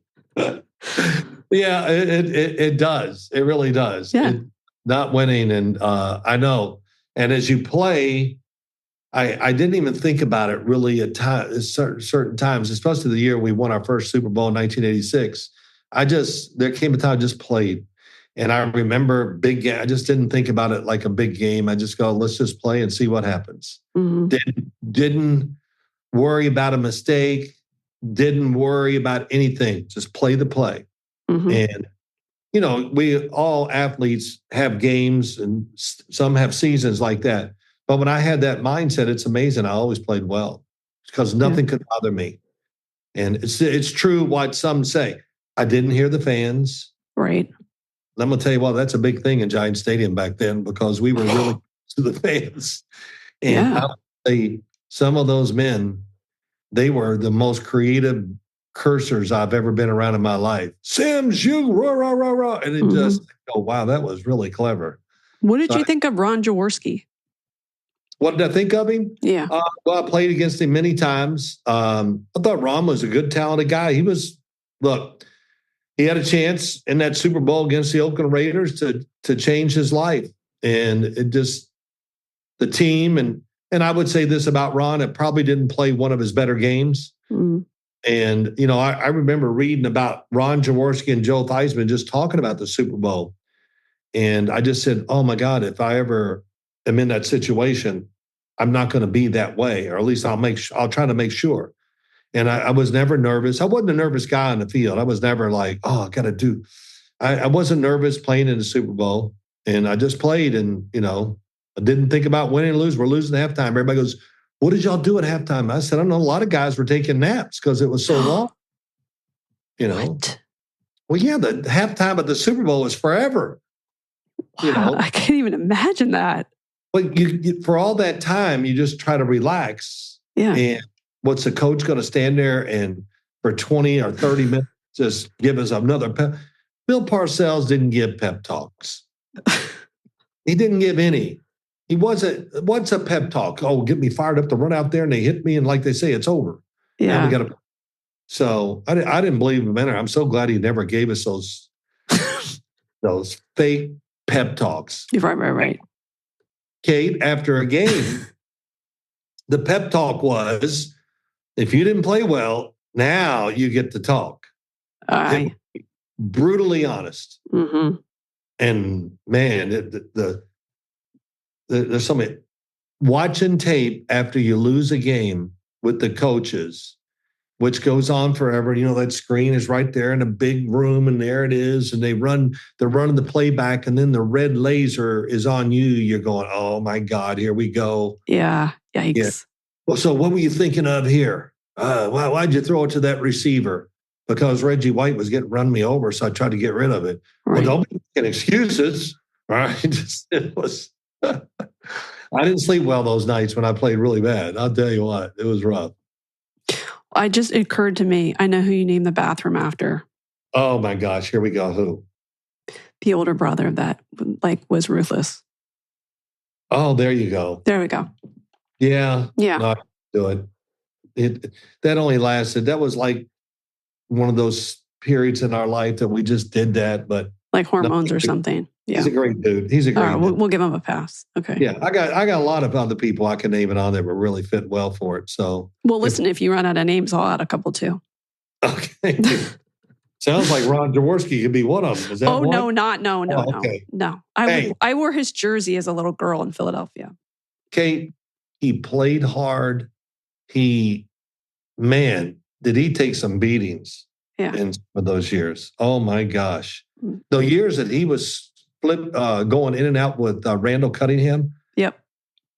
Yeah, it does. It really does. Yeah. Not winning, and I know. And as you play, I didn't even think about it really at certain times, especially the year we won our first Super Bowl in 1986. There came a time I just played. And I remember big game. I just didn't think about it like a big game. I just go, let's just play and see what happens. Mm-hmm. Didn't worry about a mistake. Didn't worry about anything. Just play the play. Mm-hmm. And, we all athletes have games and some have seasons like that. But when I had that mindset, it's amazing. I always played well because nothing could bother me. And it's true what some say. I didn't hear the fans. Right. I'm going to tell you what, that's a big thing in Giant Stadium back then because we were really to the fans. And I would say some of those men, they were the most creative cursors I've ever been around in my life. SIMMS, you, rah, rah, rah, rah. And it just, wow, that was really clever. What did you think of Ron Jaworski? What did I think of him? Yeah. Well, I played against him many times. I thought Ron was a good, talented guy. He had a chance in that Super Bowl against the Oakland Raiders to change his life. And it just, the team, and I would say this about Ron, it probably didn't play one of his better games. Mm-hmm. And, I remember reading about Ron Jaworski and Joe Theismann just talking about the Super Bowl. And I just said, oh my God, if I ever am in that situation, I'm not going to be that way, or at least I'll try to make sure. And I was never nervous. I wasn't a nervous guy on the field. I was never like, oh, I got to do. I wasn't nervous playing in the Super Bowl. And I just played and, I didn't think about winning or losing. We're losing at halftime. Everybody goes, what did y'all do at halftime? I said, I don't know. A lot of guys were taking naps because it was so long. What? Well, yeah, the halftime of the Super Bowl was forever. Wow, I can't even imagine that. But you, for all that time, you just try to relax. Yeah. And what's the coach going to stand there and for 20 or 30 minutes just give us another pep? Bill Parcells didn't give pep talks. He didn't give any. He wasn't. What's a pep talk? Oh, get me fired up to run out there and they hit me and like they say, it's over. Yeah. So I didn't believe him in it. I'm so glad he never gave us those fake pep talks. Right. Kate, after a game, the pep talk was, if you didn't play well, now you get to talk. Brutally honest. Mm-hmm. And man, there's something. Watching tape after you lose a game with the coaches, which goes on forever. That screen is right there in a big room, and there it is. And they're running the playback, and then the red laser is on you. You're going, oh my God, here we go. Yeah. Yikes. Yeah. Well, so what were you thinking of here? Why'd you throw it to that receiver? Because Reggie White was run me over, so I tried to get rid of it. Right. Well, don't be making excuses. All right. It was. I didn't sleep well those nights when I played really bad. I'll tell you what, it was rough. It occurred to me, I know who you named the bathroom after. Oh my gosh, here we go. Who? The older brother that was ruthless. Oh, there you go. There we go. Yeah. Yeah. No, I do it. That only lasted. That was like one of those periods in our life that we just did that, but like hormones or something. Yeah. He's a great dude. Dude. We'll give him a pass. Okay. Yeah. I got a lot of other people I can name it on that would really fit well for it. So. Well, listen, if you run out of names, I'll add a couple too. Okay. Sounds like Ron Jaworski could be one of them. Is that one? No. Okay. No. I wore his jersey as a little girl in Philadelphia. Kate, he played hard. Did he take some beatings in some of those years? Oh my gosh. The years that he was going in and out with Randall Cunningham. Yep.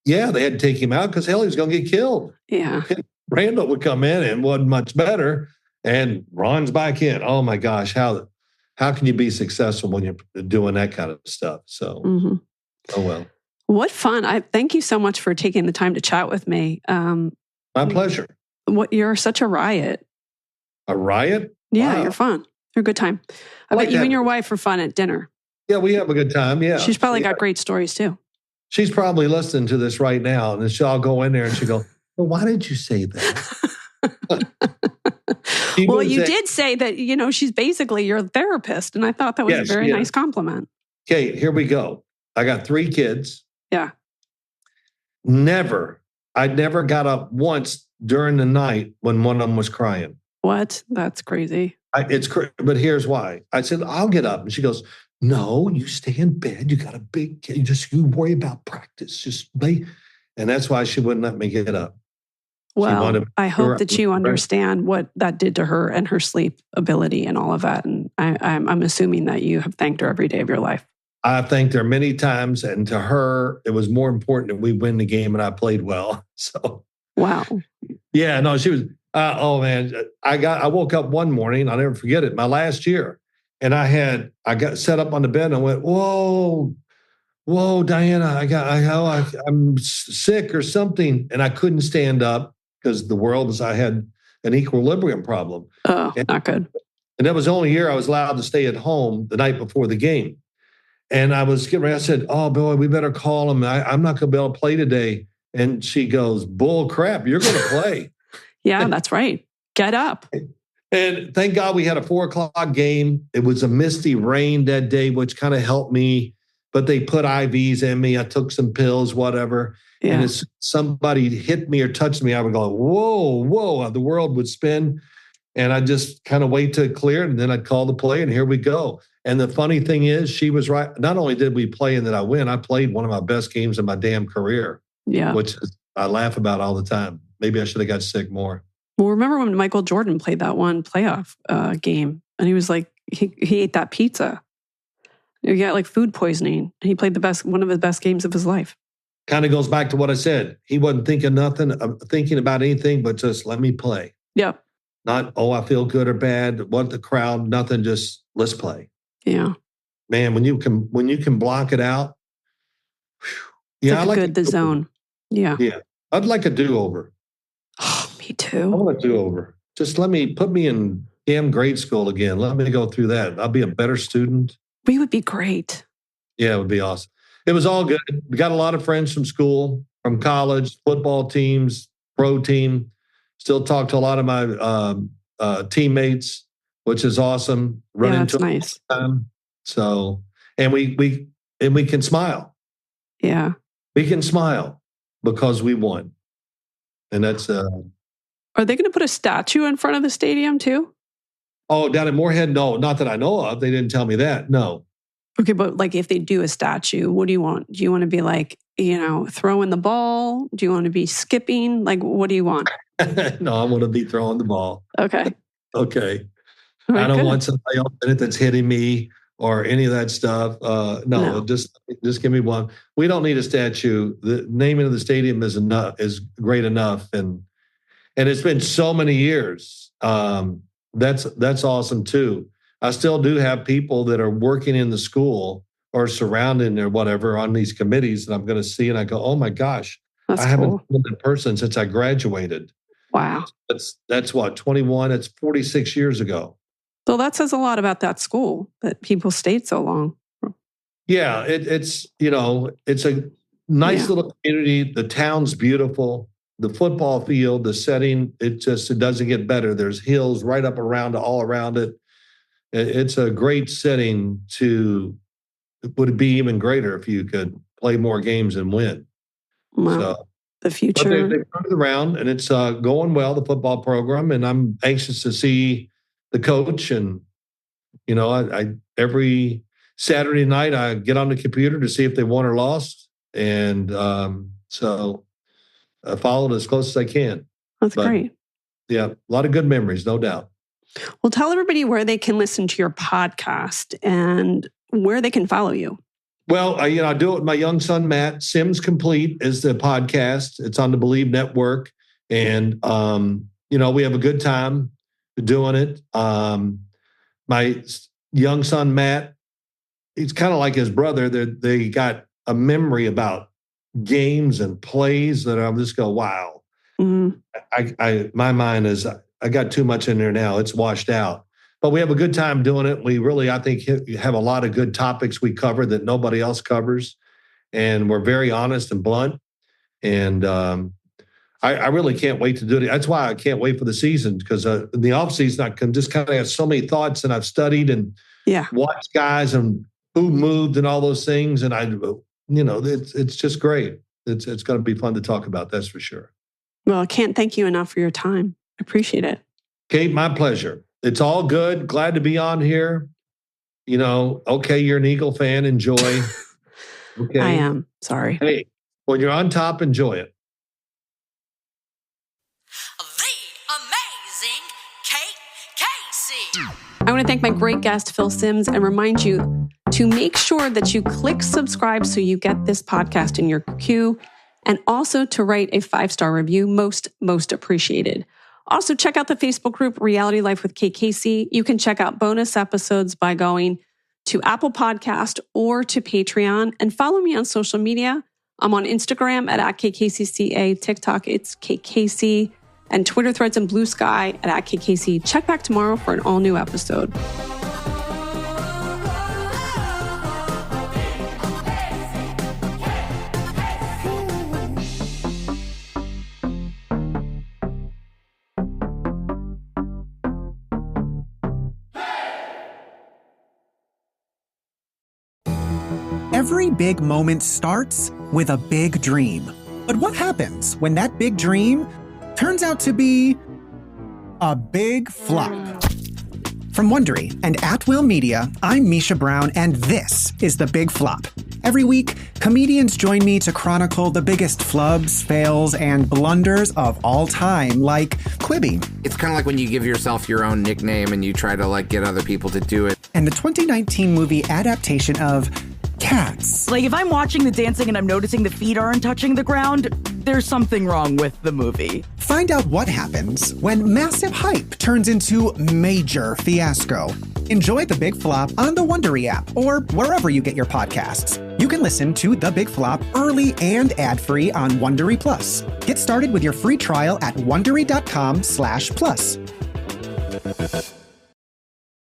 Yeah, they had to take him out because hell, he was going to get killed. Yeah. Randall would come in and wasn't much better, and Ron's back in. Oh my gosh, how can you be successful when you're doing that kind of stuff? So, oh well. What fun! I thank you so much for taking the time to chat with me. My pleasure. You're such a riot. A riot? Yeah, Wow. you're fun. You're a good time. I bet you and your wife are fun at dinner. Yeah, we have a good time. Yeah, she's probably got great stories too. She's probably listening to this right now, and she'll go in there and she'll go, "Well, why did you say that?" Well, you did say that, she's basically your therapist, and I thought that was a very nice compliment. Okay, here we go. I got 3 kids. Yeah. I never got up once during the night when one of them was crying. What? That's crazy. But here's why. I said, I'll get up. And she goes, no, you stay in bed. You got a big kid. You worry about practice. Just lay. And that's why she wouldn't let me get up. Well, I hope that you understand what that did to her and her sleep ability and all of that. And I'm assuming that you have thanked her every day of your life. I thanked her many times. And to her, it was more important that we win the game and I played well. So. Wow. Yeah, no, she was, oh man. I woke up one morning, I'll never forget it, my last year. And I got set up on the bed and I went, whoa, Diana, I'm sick or something. And I couldn't stand up because I had an equilibrium problem. Oh, not good. And that was the only year I was allowed to stay at home the night before the game. And I was getting ready, I said, oh boy, we better call him. I'm not going to be able to play today. And she goes, bull crap, you're going to play. Yeah, that's right. Get up. And thank God we had a 4:00 game. It was a misty rain that day, which kind of helped me. But they put IVs in me. I took some pills, whatever. Yeah. And if somebody hit me or touched me, I would go, whoa, the world would spin. And I just kind of wait till it cleared. And then I'd call the play and here we go. And the funny thing is, she was right. Not only did we play and that I win, I played one of my best games in my damn career. Yeah. Which I laugh about all the time. Maybe I should have got sick more. Well, remember when Michael Jordan played that one playoff game and he was like, he ate that pizza. He got like food poisoning. And he played one of the best games of his life. Kind of goes back to what I said. He wasn't thinking about anything, but just let me play. Yep. Not, I feel good or bad. What the crowd, nothing, just let's play. Yeah. Man, when you can block it out. Whew, yeah, I like the zone. Yeah. Yeah. I'd like a do-over. Oh, me too. I want a do-over. Just put me in damn grade school again. Let me go through that. I'll be a better student. We would be great. Yeah, it would be awesome. It was all good. We got a lot of friends from school, from college, football teams, pro team. Still talk to a lot of my teammates, which is awesome. That's nice. So, and we can smile. Yeah. We can smile because we won. And that's... Are they going to put a statue in front of the stadium too? Oh, down at Moorhead? No, not that I know of. They didn't tell me that. No. Okay, but like if they do a statue, what do you want? Do you want to be like, throwing the ball? Do you want to be skipping? Like, what do you want? No, I want to be throwing the ball. Okay. Okay. Right, I don't want somebody else in it that's hitting me or any of that stuff. No. Just give me one. We don't need a statue. The naming of the stadium is great enough. And it's been so many years. That's awesome too. I still do have people that are working in the school or surrounding or whatever on these committees that I'm going to see. And I go, oh my gosh, I haven't seen that person since I graduated. Wow. That's what, 21, it's 46 years ago. So that says a lot about that school that people stayed so long. Yeah. It's a nice little community. The town's beautiful. The football field, the setting, it doesn't get better. There's hills right up around, all around it. It's a great setting would be even greater if you could play more games and win. Wow. So, the future. They turned it around and it's going well, the football program. And I'm anxious to see the coach. And, I every Saturday night, I get on the computer to see if they won or lost. And so I follow it as close as I can. That's great. Yeah, a lot of good memories, no doubt. Well, tell everybody where they can listen to your podcast and where they can follow you. Well, I do it with my young son, Matt. SIMMS Complete is the podcast. It's on the Bleav network. And, we have a good time doing it. My young son, Matt, he's kind of like his brother. They got a memory about games and plays that I'm just go, wow. Mm-hmm. My mind is, I got too much in there now. It's washed out. But we have a good time doing it. We really, I think, have a lot of good topics we cover that nobody else covers. And we're very honest and blunt. And I really can't wait to do it. That's why I can't wait for the season, because in the offseason, I can just kind of have so many thoughts, and I've studied and watched guys and who moved and all those things. And it's just great. It's going to be fun to talk about. That's for sure. Well, I can't thank you enough for your time. I appreciate it. Kate, my pleasure. It's all good. Glad to be on here. Okay, you're an Eagle fan. Enjoy. Okay. I am. Sorry. Hey, when you're on top, enjoy it. The amazing Kate Casey. I want to thank my great guest, Phil Simms, and remind you to make sure that you click subscribe so you get this podcast in your queue, and also to write a 5-star review. Most appreciated. Also, check out the Facebook group, Reality Life with Kate Casey. You can check out bonus episodes by going to Apple Podcast or to Patreon, and follow me on social media. I'm on Instagram at @KCCA, TikTok, it's Kate Casey, and Twitter Threads and Blue Sky at @KCC. Check back tomorrow for an all-new episode. Every big moment starts with a big dream. But what happens when that big dream turns out to be a big flop? From Wondery and At Will Media, I'm Misha Brown, and this is The Big Flop. Every week, comedians join me to chronicle the biggest flubs, fails, and blunders of all time, like Quibi. It's kind of like when you give yourself your own nickname and you try to get other people to do it. And the 2019 movie adaptation of Cats. If I'm watching the dancing and I'm noticing the feet aren't touching the ground, there's something wrong with the movie. Find out what happens when massive hype turns into major fiasco. Enjoy The Big Flop on the Wondery app or wherever you get your podcasts. You can listen to The Big Flop early and ad-free on Wondery Plus. Get started with your free trial at Wondery.com/plus.